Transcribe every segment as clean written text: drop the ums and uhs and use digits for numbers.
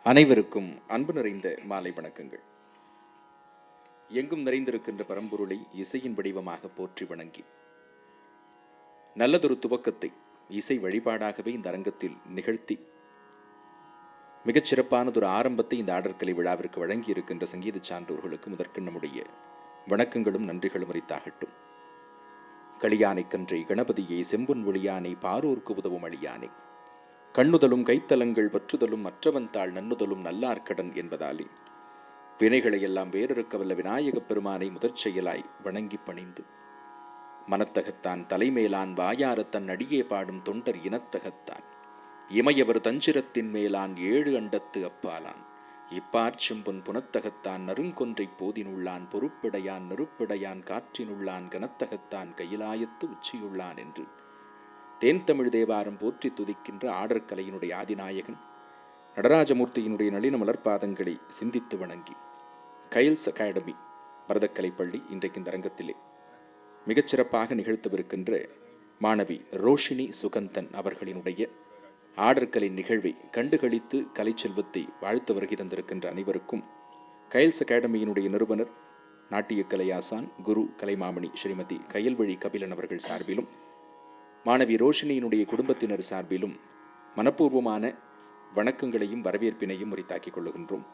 அனைவருக்கும் அன்பு நிறைந்த மாலை வணக்கங்கள். எங்கும் நிறைந்திருக்கின்ற பரம்பொருளை இசையின் வடிவமாக போற்றி வணங்கி நல்லதொரு துவக்கத்தை இசை வழிபாடாகவே இந்த அரங்கத்தில் நிகழ்த்தி மிகச்சிறப்பானதொரு ஆரம்பத்தை இந்த ஆடற்கலை விழாவிற்கு வழங்கி இருக்கின்ற சங்கீத சான்றோர்களுக்கு முதற்கு நம்முடைய வணக்கங்களும் நன்றிகளும் உரித்தாகட்டும். களியானை கன்றை கணபதியை செம்பொன் ஒளியானை பாரோர்க்கு உதவும் அழியானை கண்ணுதலும் கைத்தலங்கள் பற்றுதலும் மற்றவன் தாள் நன்னுதலும் நல்லார்கடன் என்பதாலே வினைகளை எல்லாம் வேறறுக்கவல்ல விநாயகப் பெருமானை முதற் செயலாய் வணங்கி பணிந்து மனத்தகத்தான் தலைமேலான் வாயார தன் அடியே பாடும் தொண்டர் இனத்தகத்தான் இமையவர் தஞ்சிரத்தின் மேலான் ஏழு அண்டத்து அப்பாலான் இப்பாற் செம்பொன் புனத்தகத்தான் நறுங்கொன்றை போதினுள்ளான் பொறுப்பிடையான் நெருப்பிடையான் காற்றினுள்ளான் கனத்தகத்தான் கையிலாயத்து உச்சியுள்ளான் என்று தேன் தமிழ் தேவாரம் போற்றி துதிக்கின்ற ஆடற்கலையினுடைய ஆதிநாயகன் நடராஜமூர்த்தியினுடைய நளின மலர்பாதங்களை சிந்தித்து வணங்கி கைல்ஸ் அகாடமி பரதக்கலை பள்ளி இன்றைக்கு இந்த அரங்கத்திலே மிகச்சிறப்பாக நிகழ்த்தவிருக்கின்ற மாணவி ரோஷினி சுகந்தன் அவர்களினுடைய ஆடற்கலை நிகழ்வை கண்டுகளித்து கலைச்செல்வத்தை வாழ்த்து வருகை தந்திருக்கின்ற அனைவருக்கும் கைல்ஸ் அகாடமியினுடைய நிறுவனர் நாட்டிய கலையாசான் குரு கலைமாமணி ஸ்ரீமதி கயல்வழி கபிலன் அவர்கள் சார்பிலும் மாணவி ரோஷினியினுடைய குடும்பத்தினர் சார்பிலும் மனப்பூர்வமான வணக்கங்களையும் வரவேற்பினையும் உரித்தாக்கிக் கொள்ளுகின்றோம்.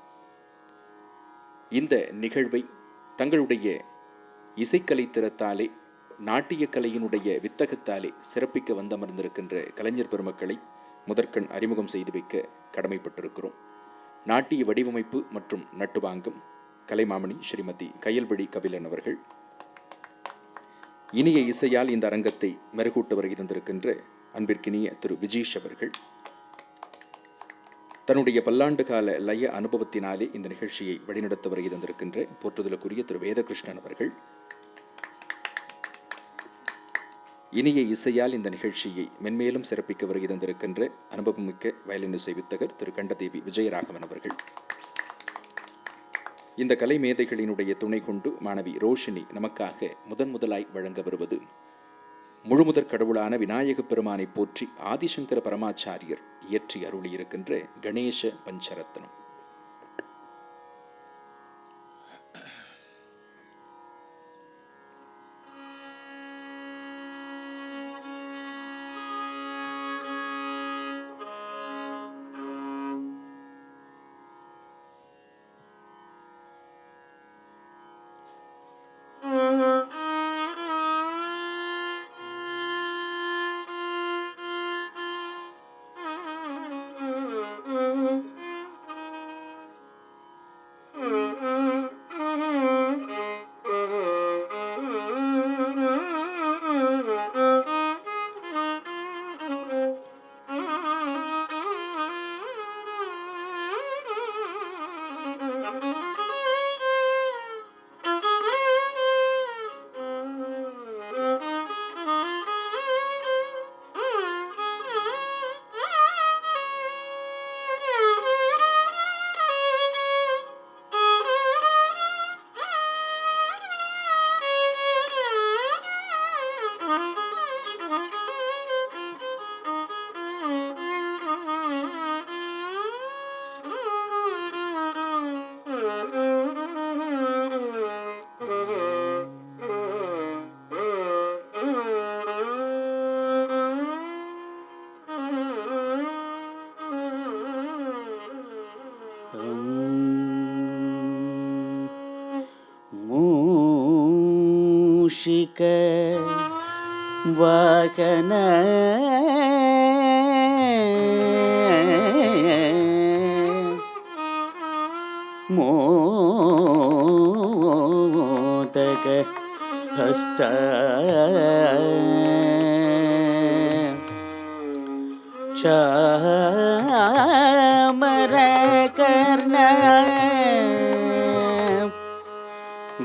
இந்த நிகழ்வை தங்களுடைய இசைக்கலை திறத்தாலே நாட்டிய கலையினுடைய வித்தகத்தாலே சிறப்பிக்க வந்தமர்ந்திருக்கின்ற கலைஞர் பெருமக்களை முதற்கண் அறிமுகம் செய்து வைக்க கடமைப்பட்டிருக்கிறோம். நாட்டிய வடிவமைப்பு மற்றும் நட்டுவாங்கம் கலைமாமணி ஸ்ரீமதி கயல்வழி கபிலன் அவர்கள், இனிய இசையால் இந்த அரங்கத்தை மெருகூட்ட வருகை தந்திருக்கின்ற அன்பிற்கினிய திரு விஜீஷ் அவர்கள், தன்னுடைய பல்லாண்டு கால லய அனுபவத்தினாலே இந்த நிகழ்ச்சியை வழிநடத்த வருகை தந்திருக்கின்ற போற்றுதலுக்குரிய திரு வேதகிருஷ்ணன் அவர்கள், இனிய இசையால் இந்த நிகழ்ச்சியை மென்மேலும் சிறப்பிக்க வருகை தந்திருக்கின்ற அனுபவமிக்க வயலின் இசை வித்தகர் திரு கண்டதேவி விஜயராகவன் அவர்கள், இந்த கலை மேதைகளினுடைய துணை கொண்டு மாணவி ரோஷினி நமக்காக முதலாய் வழங்க வருவது முழுமுதற் கடவுளான விநாயகப் பெருமானை போற்றி ஆதிசங்கர பரமாச்சாரியர் இயற்றி அருளியிருக்கின்ற கணேச பஞ்சரத்னம். மூஷிக வாகன மோதக ஹஸ்த சாமர கர்ண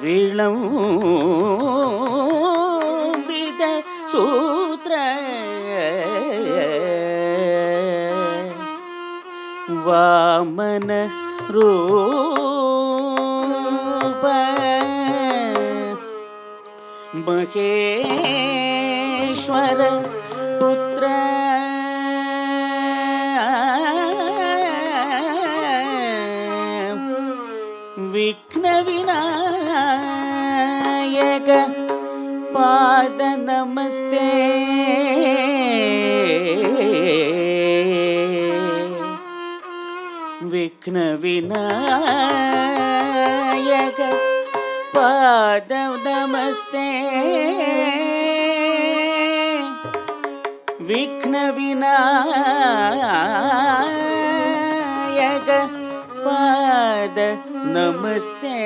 விளம்பித சூத்ர வாமன ரூப மகேஸ்வர புத்திர विघ्न विनायक पाद नमस्ते विघ्न विनायक पाद नमस्ते विघ्न विनायक पाद नमस्ते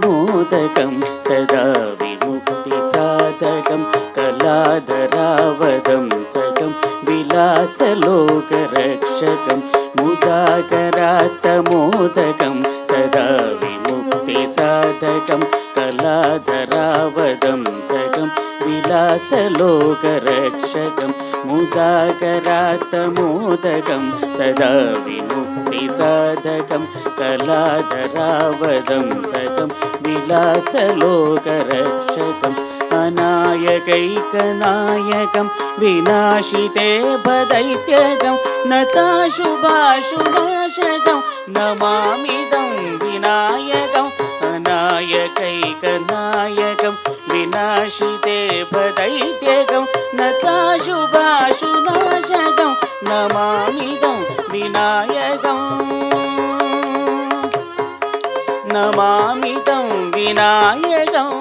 मोदकं सदा विमुक्तिसाधकं कलाधरावदं सकं विलासलोकरक्षकं मुदाकरात्तमोदकं सदा विमुक्तिसाधकं कलाधरावदं सकं विलासलोकरक्षकं मुदाकरात्तमोदकं सदा विमुक्तिसाधकं कलाधरावदं सकं विलासलोकरक्षकम् अनायकैकनायकं विनाशिते भदैत्यकं नताशुभाशुनाशकं नमामिदं विनायकम् अनायकैकनायकं विनाशिते भदैत्यकं नताशुभाशुनाशकं नमामिदं विनायकम् नमामिदं विनायकम्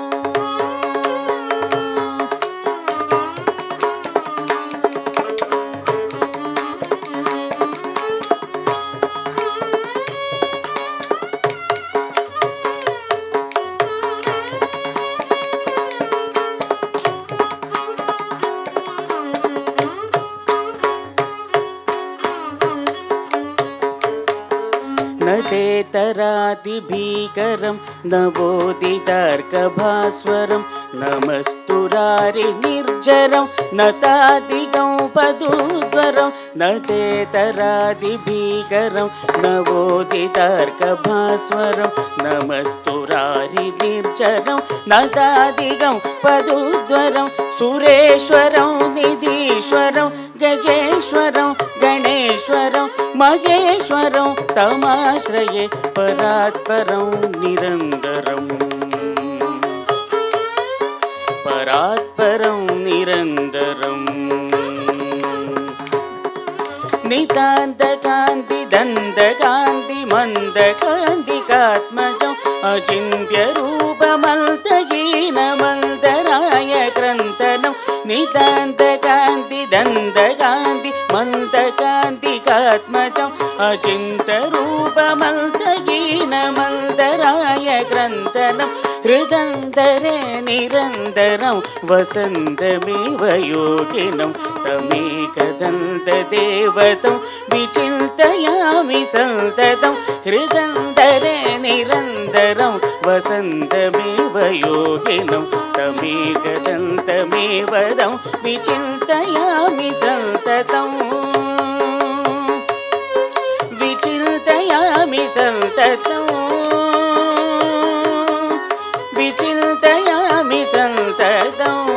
न तेतरादिभीकरं नवोदितार्कभास्वरं नमस्तुरारिनिर्जरं नतादिगं पदुद्वरं न तेतरादिभीकरं नवोदितार्कभास्वरं नमस्तुरारिनिर्जरं नतादिगं पदुद्वरं सुरेश्वरं निधीश्वरं गजेश्वरं गणेश्वरं महेश्वरं तमाश्रये परात्परं निरन्तरं परात्परं निरन्तरं नितान्तकान्ति दन्तकान्ति मन्दकान्तिकात्मजम् अचिन्त्यरूपमल्तहीनमल्दराय क्रन्तनं नितान्तकान्ति दन्तकान्ति मन्दकान्तिकात्मजम् अचिन्त्यरूपमल्तहीनमल्दराय क्रन्तनं हृदन्तरे निरन्तरं वसन्तमेव योगिनं तमेकदन्तदेवतं विचिन्तयामि सन्ततं हृदन्तरे निरन्तरं वसन्तमेव योगिनं तमेकदन्तमेव तं विचिन्तयामि सन्ततं विचिन्तयामि सन्ततं विचिन्तयामि सन्ततम्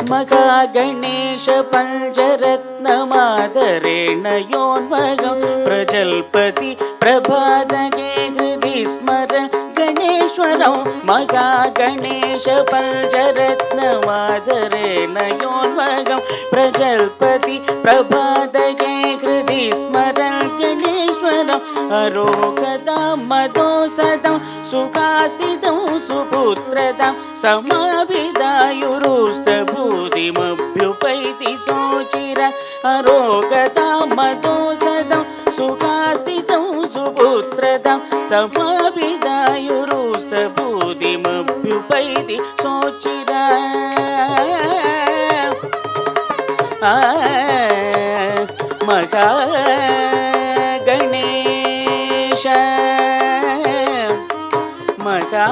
महागणेश पञ्चरत्नमादरेण योन्मगं प्रजल्पति प्रभातगे हृदि स्मरन् गणेश्वरं महागणेश पञ्चरत्नमादरेण योन्मगं प्रजल्पति प्रभातगे हृदि स्मरन् गणेश्वरम् अरोगतां मदोसदं सुखासितं सुपुत्रतां समाभिदायुरुष्टभूतिमभ्युपैति सोचिर अरोगतां मदोसदं सुखासितं सुपुत्रतां समाभिदायुरुष्टभूतिमभ्युपैति पैदि सोचिरा मगा गणेश मगा